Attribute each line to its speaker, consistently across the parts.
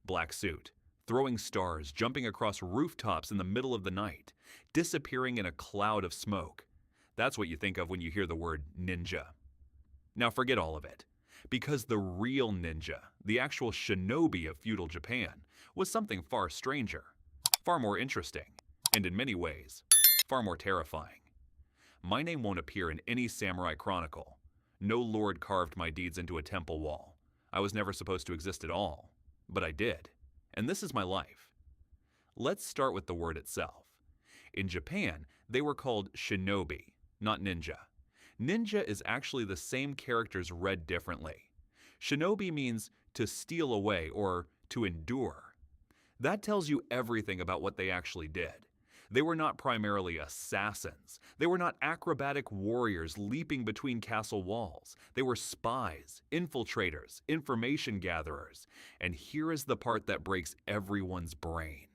Speaker 1: black suit, throwing stars, jumping across rooftops in the middle of the night, disappearing in a cloud of smoke. That's what you think of when you hear the word ninja. Now forget all of it, because the real ninja, the actual shinobi of feudal Japan, was something far stranger, far more interesting, and in many ways, far more terrifying. My name won't appear in any samurai chronicle. No lord carved my deeds into a temple wall. I was never supposed to exist at all, but I did, and this is my life. Let's start with the word itself. In Japan, they were called shinobi, not ninja. Ninja is actually the same characters read differently. Shinobi means to steal away or to endure. That tells you everything about what they actually did. They were not primarily assassins. They were not acrobatic warriors leaping between castle walls. They were spies, infiltrators, information gatherers. And here is the part that breaks everyone's brain.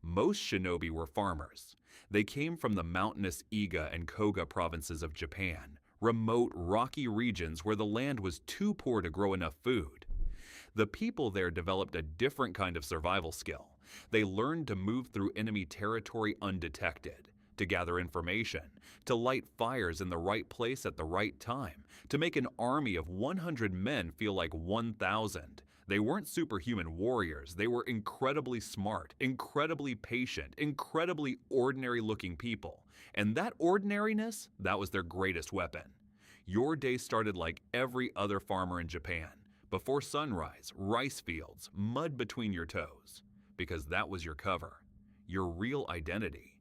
Speaker 1: Most shinobi were farmers. They came from the mountainous Iga and Koga provinces of Japan, remote, rocky regions where the land was too poor to grow enough food. The people there developed a different kind of survival skill. They learned to move through enemy territory undetected, to gather information, to light fires in the right place at the right time, to make an army of 100 men feel like 1,000. They weren't superhuman warriors. They were incredibly smart, incredibly patient, incredibly ordinary-looking people. And that ordinariness, that was their greatest weapon. Your day started like every other farmer in Japan. Before sunrise, rice fields, mud between your toes. Because that was your cover, your real identity.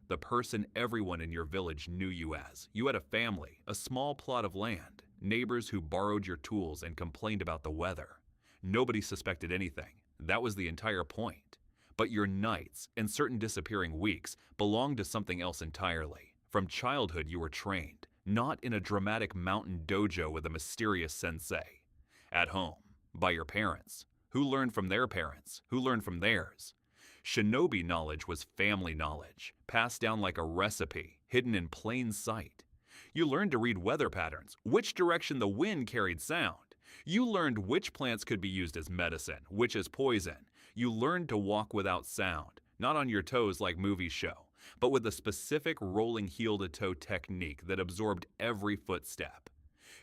Speaker 1: The person everyone in your village knew you as. You had a family, a small plot of land, neighbors who borrowed your tools and complained about the weather. Nobody suspected anything. That was the entire point. But your nights and certain disappearing weeks belonged to something else entirely. From childhood you were trained, not in a dramatic mountain dojo with a mysterious sensei. At home, by your parents, who learned from their parents, who learned from theirs. Shinobi knowledge was family knowledge, passed down like a recipe, hidden in plain sight. You learned to read weather patterns, which direction the wind carried sound. You learned which plants could be used as medicine, which as poison. You learned to walk without sound, not on your toes like movies show, but with a specific rolling heel-to-toe technique that absorbed every footstep.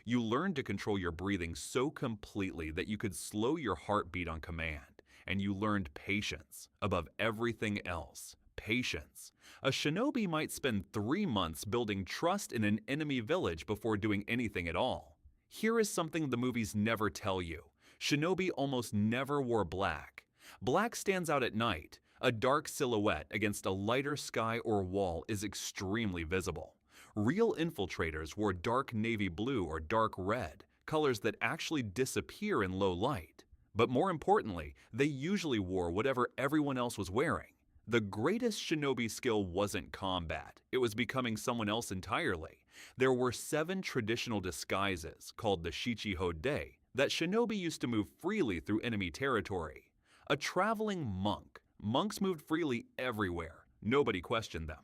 Speaker 1: You learned to control your breathing so completely that you could slow your heartbeat on command. And you learned patience. Above everything else, patience. A shinobi might spend 3 months building trust in an enemy village before doing anything at all. Here is something the movies never tell you. Shinobi almost never wore black. Black stands out at night. A dark silhouette against a lighter sky or wall is extremely visible. Real infiltrators wore dark navy blue or dark red, colors that actually disappear in low light. But more importantly, they usually wore whatever everyone else was wearing. The greatest shinobi skill wasn't combat, it was becoming someone else entirely. There were 7 traditional disguises, called the shichihode, that shinobi used to move freely through enemy territory. A traveling monk. Monks moved freely everywhere. Nobody questioned them.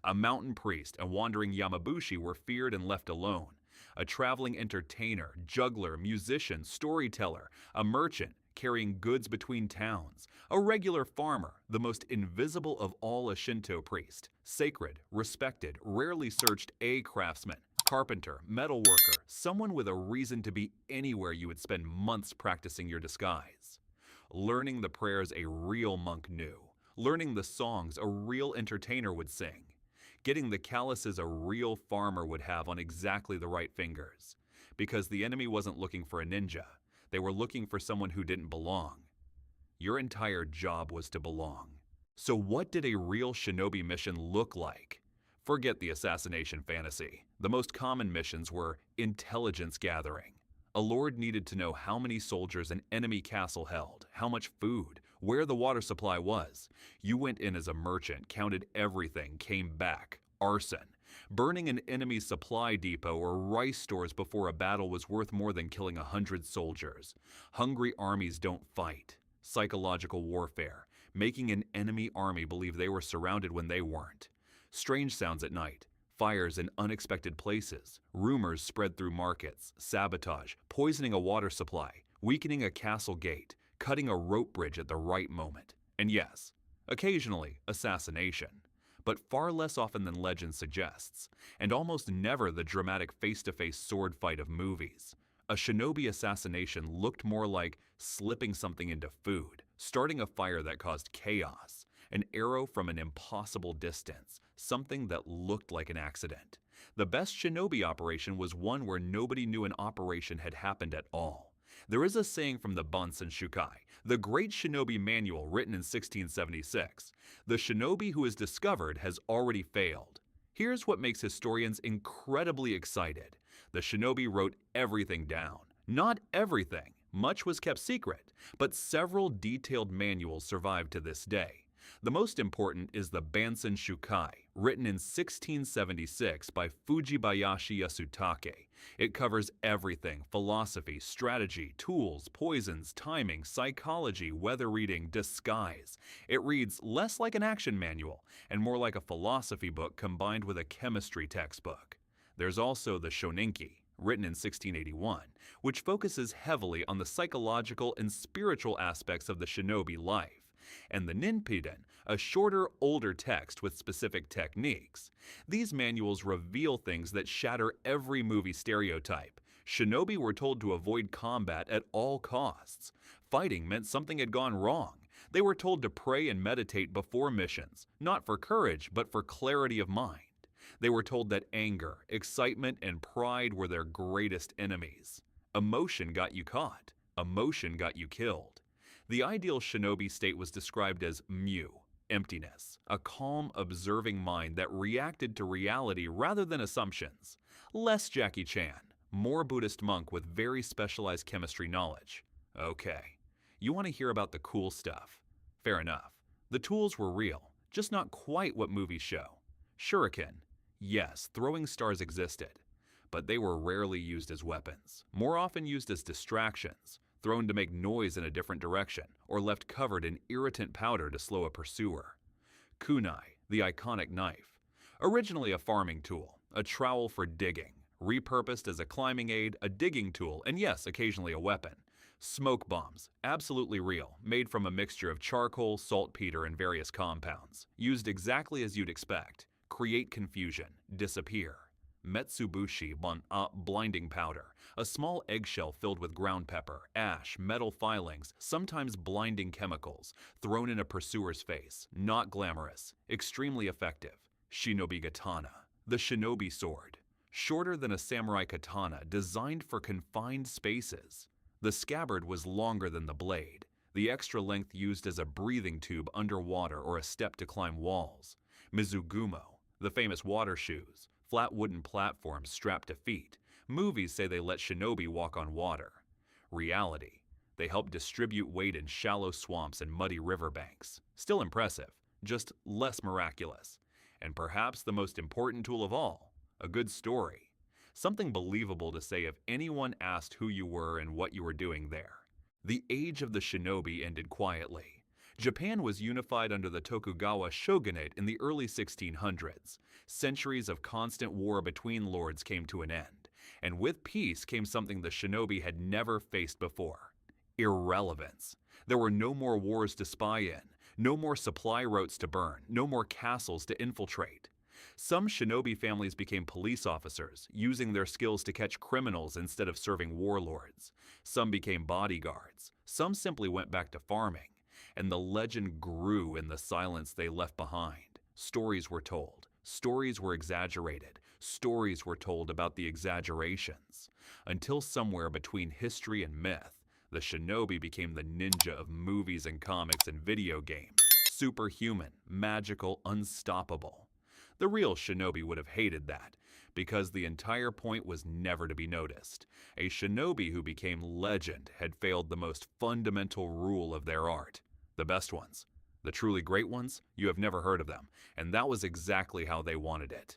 Speaker 1: A mountain priest and wandering yamabushi were feared and left alone. A traveling entertainer, juggler, musician, storyteller, a merchant carrying goods between towns, a regular farmer, the most invisible of all a Shinto priest, sacred, respected, rarely searched a craftsman, carpenter, metalworker, someone with a reason to be anywhere you would spend months practicing your disguise. Learning the prayers a real monk knew, learning the songs a real entertainer would sing, getting the calluses a real farmer would have on exactly the right fingers. Because the enemy wasn't looking for a ninja, they were looking for someone who didn't belong. Your entire job was to belong. So what did a real shinobi mission look like? Forget the assassination fantasy. The most common missions were intelligence gathering. A lord needed to know how many soldiers an enemy castle held, how much food, where the water supply was. You went in as a merchant, counted everything, came back. Arson. Burning an enemy supply depot or rice stores before a battle was worth more than killing 100 soldiers. Hungry armies don't fight. Psychological warfare. Making an enemy army believe they were surrounded when they weren't. Strange sounds at night. Fires in unexpected places. Rumors spread through markets. Sabotage. Poisoning a water supply. Weakening a castle gate. cutting a rope bridge at the right moment, and yes, occasionally assassination, but far less often than legend suggests, and almost never the dramatic face-to-face sword fight of movies. A shinobi assassination looked more like slipping something into food, starting a fire that caused chaos, an arrow from an impossible distance, something that looked like an accident. The best shinobi operation was one where nobody knew an operation had happened at all. There is a saying from the Bansenshukai, the great shinobi manual written in 1676. The shinobi who is discovered has already failed. Here's what makes historians incredibly excited. The shinobi wrote everything down. Not everything. Much was kept secret, but several detailed manuals survive to this day. The most important is the Bansenshukai, written in 1676 by Fujibayashi Yasutake. It covers everything: philosophy, strategy, tools, poisons, timing, psychology, weather reading, disguise. It reads less like an action manual and more like a philosophy book combined with a chemistry textbook. There's also the Shoninki, written in 1681, which focuses heavily on the psychological and spiritual aspects of the shinobi life, and the Ninpiden, a shorter, older text with specific techniques. These manuals reveal things that shatter every movie stereotype. Shinobi were told to avoid combat at all costs. Fighting meant something had gone wrong. They were told to pray and meditate before missions, not for courage, but for clarity of mind. They were told that anger, excitement, and pride were their greatest enemies. Emotion got you caught. Emotion got you killed. The ideal shinobi state was described as mu, emptiness, a calm, observing mind that reacted to reality rather than assumptions. Less Jackie Chan, more Buddhist monk with very specialized chemistry knowledge. Okay, you want to hear about the cool stuff. Fair enough. The tools were real, just not quite what movies show. Shuriken. Yes, throwing stars existed, but they were rarely used as weapons, more often used as distractions, thrown to make noise in a different direction, or left covered in irritant powder to slow a pursuer. Kunai, the iconic knife. Originally a farming tool, a trowel for digging, repurposed as a climbing aid, a digging tool, and yes, occasionally a weapon. Smoke bombs, absolutely real, made from a mixture of charcoal, saltpeter, and various compounds. Used exactly as you'd expect. Create confusion, disappear. Metsubushi, blinding powder, a small eggshell filled with ground pepper, ash, metal filings, sometimes blinding chemicals, thrown in a pursuer's face. Not glamorous, extremely effective. Shinobi katana, the shinobi sword. Shorter than a samurai katana, designed for confined spaces. The scabbard was longer than the blade, the extra length used as a breathing tube underwater or a step to climb walls. Mizugumo, the famous water shoes, flat wooden platforms strapped to feet. Movies say they let shinobi walk on water. Reality, they help distribute weight in shallow swamps and muddy riverbanks. Still impressive, just less miraculous. And perhaps the most important tool of all, a good story. Something believable to say if anyone asked who you were and what you were doing there. The age of the shinobi ended quietly. Japan was unified under the Tokugawa shogunate in the early 1600s. Centuries of constant war between lords came to an end, and with peace came something the shinobi had never faced before: irrelevance. There were no more wars to spy in, no more supply routes to burn, no more castles to infiltrate. Some shinobi families became police officers, using their skills to catch criminals instead of serving warlords. Some became bodyguards. Some simply went back to farming. And the legend grew in the silence they left behind. Stories were told. Stories were exaggerated. Stories were told about the exaggerations. Until somewhere between history and myth, the shinobi became the ninja of movies and comics and video games. Superhuman, magical, unstoppable. The real shinobi would have hated that, because the entire point was never to be noticed. A shinobi who became legend had failed the most fundamental rule of their art. The best ones, the truly great ones, you have never heard of them, and that was exactly how they wanted it.